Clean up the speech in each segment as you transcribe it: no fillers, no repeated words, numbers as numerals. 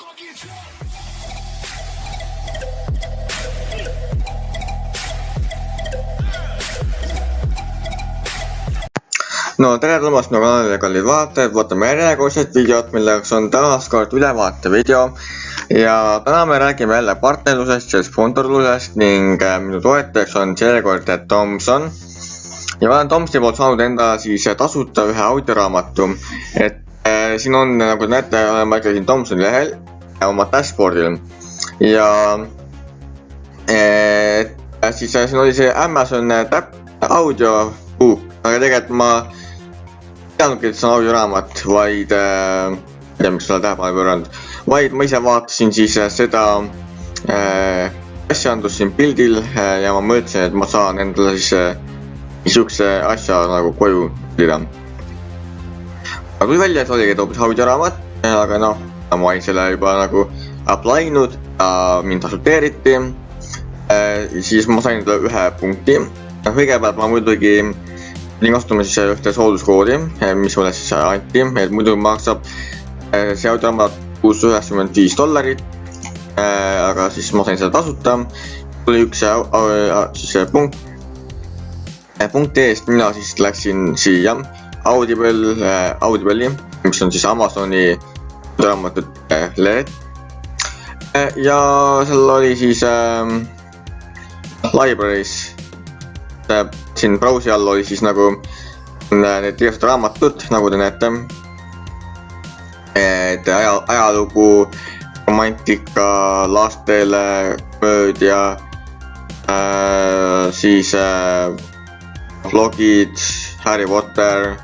No tere tulemast minu kanalile, kallid vaatajad, vaatame järjekordset videot, milleks on taas kord ülevaate video. Ja täna me räägime jälle partnerlusest ja sponsorlusest ning minu toetajaks on seekord Thomson. Ja ma olen Thomsoni poolt saanud enda siis tasuta ühe audioraamatu. Et siin on, nagu näete, olen ma ikka siin Thomsoni lehel oma dashboardil. Ja siis siin oli see Amazon audiobook, aga tegelikult ma teadnudki, et see on audioraamat, vaid ei tea, miks selle tähelepanu pööranud, vaid ma ise vaatasin siis seda asjaandlust siin pildil ja ma mõtlesin, et ma saan endale siis niisuguse asja nagu koju pildida. Aga tuli välja, et oligi hoopis audioraamat, aga noh, ma olin selle juba nagu applynud ja mind tasuteeriti, siis ma sain endale ühe punkti. Kõigepealt ma muidugi pidin kasutama siis ühte sooduskoodi, mis mulle siis anti, et muidu maksab see audioraamat $695, aga siis ma sain seda tasuta. Tuli üks punkti eest, mina siis läksin siia Audible'i, mis on siis Amazoni audioraamatute lehed. Ja seal oli siis libraries, siin browsi all oli siis nagu need igasugused raamatud, nagu te näete. Et ajalugu, romantika, lastele, komöödia, siis vlogid, Harry Potter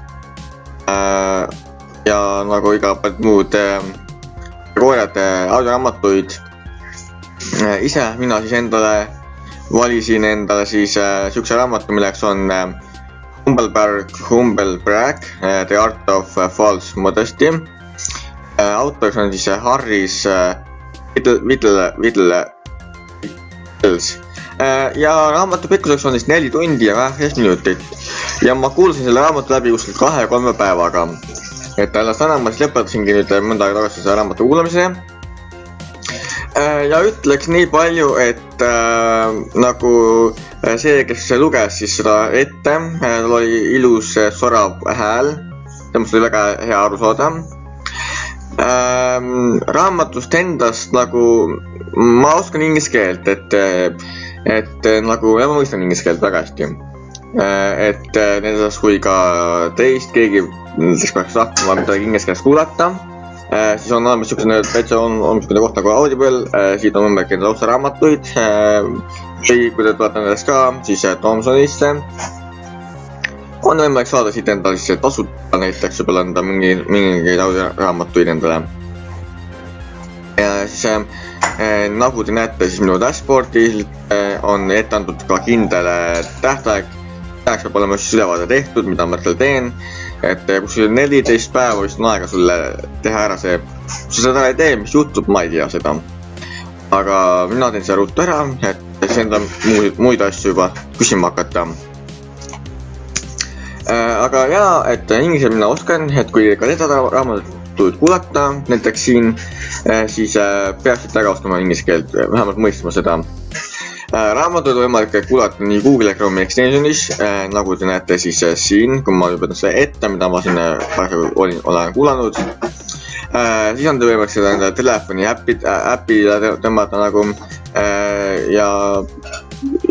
ja nagu iga palju muud kategooriate audioraamatuid. Ise mina siis endale valisin endale siis siukse raamatu, milleks on Humble Brag, The Art of False Modesty. Autoriks on siis Harris Whittles. Ja raamatu pikkuseks on siis 4 tundi ja 18 minutit. Ja ma kuulasin selle raamatu läbi kuskil 2-3 päevaga. Et alles täna ma siis lõpetasingi nüüd mõnda aega tagasi selle raamatu kuulamise. Ja ütleks nii palju, et nagu see, kes luges siis seda ette, tal oli ilus sorav hääl, temast oli väga hea aru saada. Raamatust endast nagu ma oskan inglise keelt, et nagu ja ma mõistan inglise keelt väga hästi. Et nendes kui ka teist keegi peaks tahtma midagi inglise keeles kuulata. Siis on olemas täitsa on koht nagu Audible, siit on võimalik enda otsa raamatuid, või kui te tulete nendest ka, siis Thomsonisse. On võimalik saada siit endale siis tasuta näiteks võib-olla enda mingeid audioraamatuid endale. Ja siis nagu te näete, siis minu dashboardil on ette antud ka kindel tähtaeg. Täheks peab olema siis ülevaade tehtud, mida ma hetkel teen. Et kuskil 14 päeva vist on aega sulle teha ära see, kui sa seda ei tee, mis juhtub, ma ei tea seda. Aga mina teen seda ruttu ära, et siis enda muid asju juba küsima hakata. Aga jaa, et inglise mina oskan, et kui ka seda raamatuid kuulata, näiteks siin, siis peaksid väga oskama inglise keelt, vähemalt mõistma seda. Raamatuid on võimalik kuulata nii Google Chrome'i extensionis, nagu te näete siis siin, kui ma juba seda ette, mida ma siin olen kuulanud. Siis on te võimalik seda enda telefoni äppi tõmmata nagu ja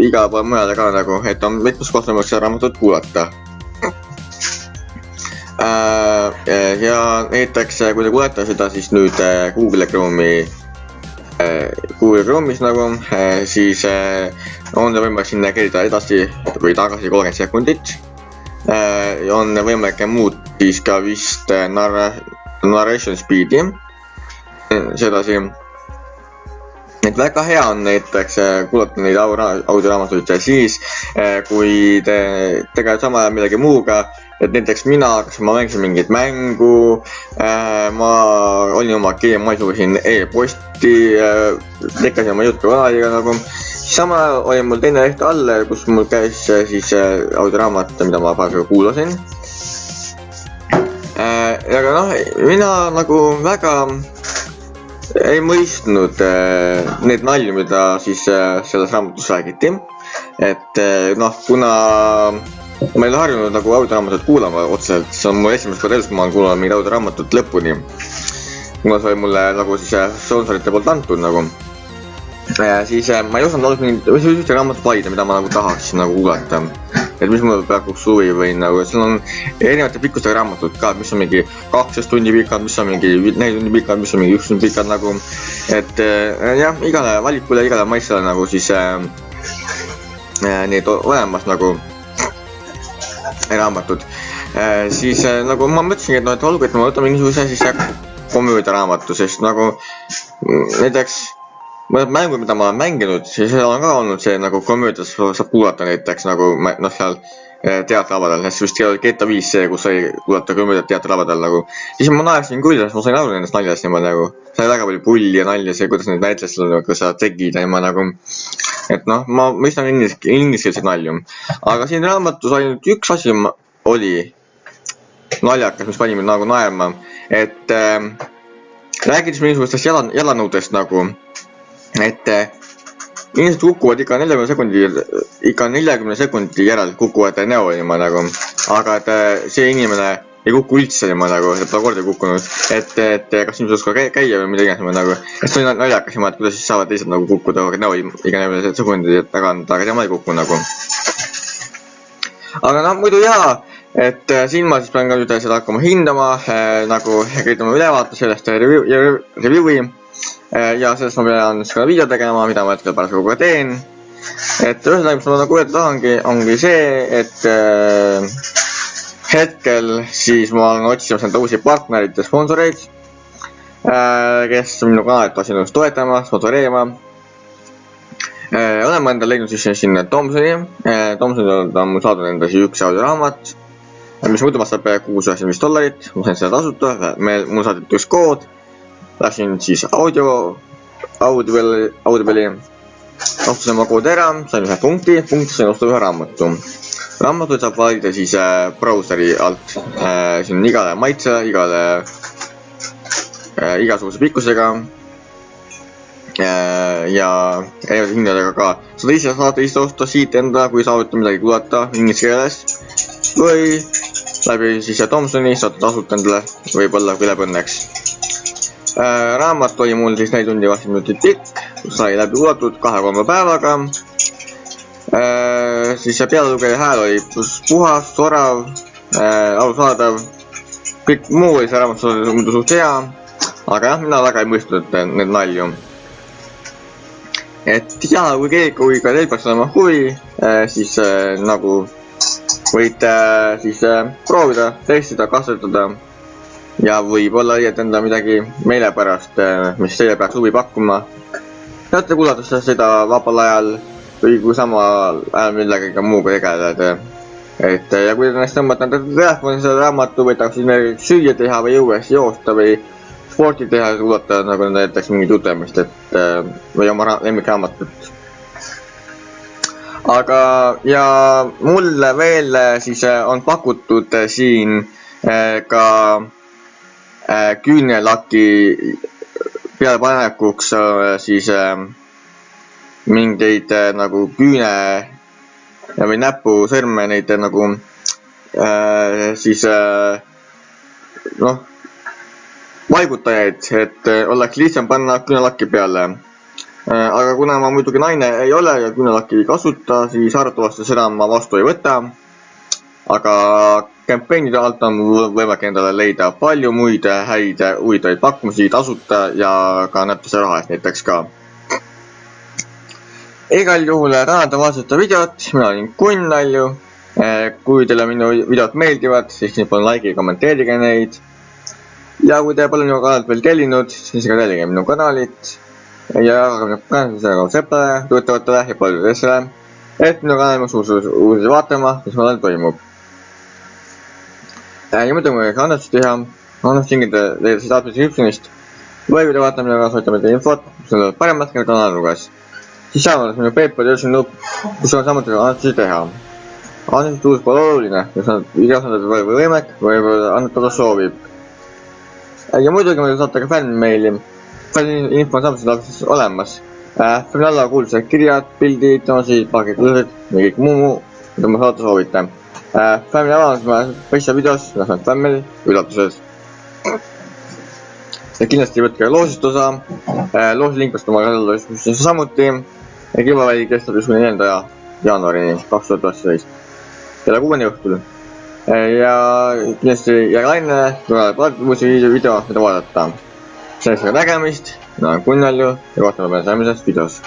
iga pool mujale ka nagu, et on mitmes kohta võimalik seda raamatut kuulata. Ja näiteks kui te kuulete seda siis nüüd Google Chrome'is nagu, siis on võimalik sinna kerida edasi või tagasi 30 sekundit. On võimalik muud siis ka vist narration speed'i sedasi. Et väga hea on näiteks kuulata neid audioraamatuid siis, kui te tegelevad samal ajal midagi muuga. Et näiteks mina mängisin mingit mängu, ma olin oma maisusin e-posti, tekkasin oma juttu kanaliga nagu. Samal ajal oli mul teine leht all, kus mul käis siis audioraamat, mida ma praegu kuulasin. Aga noh, mina nagu väga ei mõistnud need nalju, mida siis selles raamatus räägiti. Et noh, kuna ma ei ole harjunud nagu audioraamatut kuulama otseselt, see on mul esimest korda elus, kui ma olen kuulanud mingit audioraamatut lõpuni. Kuna see oli mulle nagu siis sponsorite poolt antud nagu. Siis ma ei osanud ühte raamatut valida, mida ma nagu tahaksin nagu kuulata. Et mis mul praeguks huvi või nagu, seal on erinevate pikkustega raamatud ka, mis on mingi 12 tundi pikad, mis on mingi 4 tundi pikad, mis on mingi 1 tundi pikad nagu. Et jah, igale valikule, igale maitsele nagu siis need olemas nagu raamatud. Siis nagu ma mõtlesingi, et olgu, et ma võtan mingisuguse siis komöödia raamatu, sest nagu näiteks mõned mängud, mida ma olen mänginud, siis on ka olnud see nagu komöödias saab kuulata näiteks nagu noh seal teatrilavadel, näiteks vist GTA 5 see, kus sai kuulata komöödiat teatrilavadel nagu. Siis ma naersin küll, sest ma sain aru nendest naljast niimoodi nagu, sai väga palju pulli ja nalja see, kuidas need näitlesid nagu seda tegid ja niimoodi nagu. Et noh, ma mõistan ingliskeelseid nalju. Aga siin raamatus ainult üks asi oli naljakas, mis pani mind nagu naerma, et rääkides mingisugustest jalanõudest nagu, et inimesed kukuvad ikka 40 sekundi järel kukuvad näo niimoodi nagu, aga et see inimene ei kuku üldse niimoodi nagu, et pole korda kukkunud, et kas inimesed oskavad käia või mida iganes niimoodi nagu, et see on naljakas niimoodi, et kuidas siis saavad teised nagu kukkuda näo iga 40 sekundi tagant, aga tema ei kuku nagu. Aga noh, muidu jaa, et siin ma siis pean ka nüüd seda hakkama hindama, nagu kõitama ülevaate sellest review'i. Ja sellest ma pean ka video tegema, mida ma hetkel pärast kogu teen. Et ühesõnaga, mis ma nagu öelda tahangi, ongi see, et hetkel siis ma olen otsimas enda uusi partnerid ja sponsoreid, kes minu kanalit tahtnud toetama, sponsoreerima. Olen ma endal leidnud siis sinna Tomsoni. Tomsoni on mul saadud enda üks audioraamat, mis muidu maksab $6.95. Ma sain seda tasuta, mul saadeti üks kood. Läksin siis Audioble'i, ostasin oma koodi ära, sain ühe punkti sain osta ühe raamatu. Raamatuid saab valida siis brauseri alt, siin on igale maitse, igasuguse pikkusega ja erinevate hindadega ka. Saate ise osta siit enda, kui saavute midagi kuulata inglise keeles või läbi siis Tomsoni saate tasuta endale võib-olla kui läheb õnneks. Raamat oli mul siis 4 tundi 20 minutit pikk, sai läbi ulatud 2-3 päevaga. Siis see pealelugeja hääl oli puhas, sorav, arusaadav. Kõik muu oli see raamat muidu suht hea, aga jah, mina väga ei mõistnud need nalju. Et jah, kui ka teil peaks olema huvi, siis nagu võite siis proovida, testida, katsetada. Ja võib-olla leiad enda midagi meelepärast, mis teile peaks huvi pakkuma. Saate kuulates seda vabal ajal või kui sama ajal millegagi muuga tegeled. Et ja kui te näiteks tõmbate enda telefoni selle raamatu, võidaks siis süüa teha või õues joosta või sporti teha ja kuulata nagu näiteks mingit jutemist või oma lemmikraamatut. Aga ja mulle veel siis on pakutud siin ka küünelaki pealepanekuks siis mingeid nagu küüne või näpusõrme neid nagu siis noh vaigutajaid, et oleks lihtsam panna küünelakki peale. Aga kuna ma muidugi naine ei ole ja küünelakki ei kasuta, siis arvatavasti seda ma vastu ei võta. Aga campaignide alt on võimalik endale leida palju muid häid huvitavaid pakkumisi tasuta ja ka nätuse raha eest näiteks ka. Igal juhul tänada vaadata videot, mina olin Kunn Nalju. Kui teile minu videot meeldivad, siis palun like ja kommenteerige neid. Ja kui te pole minu kanalit veel tellinud, siis ka tellige minu kanalit. Ja jagage minu sõpradele, tuttavatele ja paljudele, et minu kanal uusi vaatama, mis mul toimub. Ja muidu kui annetusi teha, annetusingide leida siis descriptionist või kui te vaatate minu kanal soovitame teie infot, mis on paremat kelle kanal luges. Siis saame minu PayPal ja nupp, kus on samuti annetusi teha. Annetusi tuus pole oluline, kus on igas annetada või võimek või annetada soovib. Ja muidugi me saate ka fännmeili. palju info on samuti alguses olemas. Family alla kuulsad kirjad, pildid, noosid, pakitused ja kõik muu, mida ma saada soovitan. Family avanes ma Pessa videos, lasnud Family, üllatused. Ja kindlasti võtke loosist osa, loosi link vastama ka samuti. Ja giveaway kestab just kuni 4. jaanuarini 2019. Kella 6 õhtul. Ja kindlasti järglaine tuleb uusi video, mida vaadata. Selleks nägemist, mina olen Gunnel ja kohtame järgmises videos.